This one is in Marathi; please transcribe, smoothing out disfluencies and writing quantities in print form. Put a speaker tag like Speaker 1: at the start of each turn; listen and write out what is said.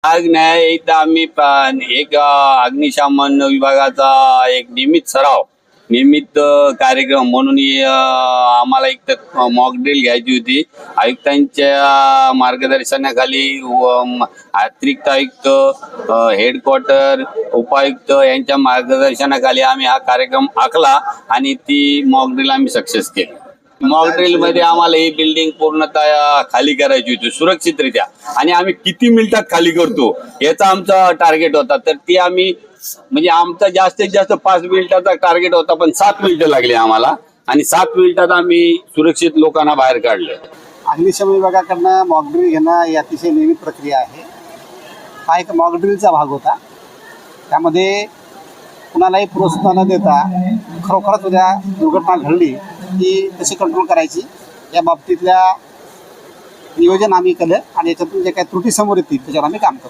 Speaker 1: आग नाही एकदा आम्ही एक अग्निशमन विभागाचा एक नियमित कार्यक्रम म्हणून आम्हाला एक मॉक ड्रिल घ्यायची होती। आयुक्तांच्या मार्गदर्शनाखाली अतिरिक्त आयुक्त, हेडक्वार्टर, उपायुक्त यांच्या मार्गदर्शनाखाली आम्ही हा कार्यक्रम आखला आणि ती मॉक ड्रिल आम्ही सक्सेस केली। मॉक ड्रिल मध्ये आम्हाला ही बिल्डिंग पूर्णतः खाली करायची होती सुरक्षितरित्या, आणि आम्ही किती मिनिटात खाली करतो याचा आमचा टार्गेट होता। तर ती आम्ही म्हणजे आमचा जास्तीत जास्त 5 मिनिटाचा टार्गेट होता, पण 7 मिनिटं लागली आम्हाला आणि 7 मिनिटात आम्ही सुरक्षित लोकांना बाहेर काढले।
Speaker 2: अग्निशमन विभागाकडनं मॉक ड्रिल घेणं ही अतिशय नियमित प्रक्रिया आहे। हा एक मॉक ड्रिलचा भाग होता। त्यामध्ये कुणालाही प्रोत्साहन न देता खरोखरच उद्या दुर्घटना घडली की कशी कंट्रोल करायची या बाबतीतल्या नियोजन आम्ही केलं आणि याच्यातून जे काही त्रुटी समोर येतील त्याच्यावर आम्ही काम करतो।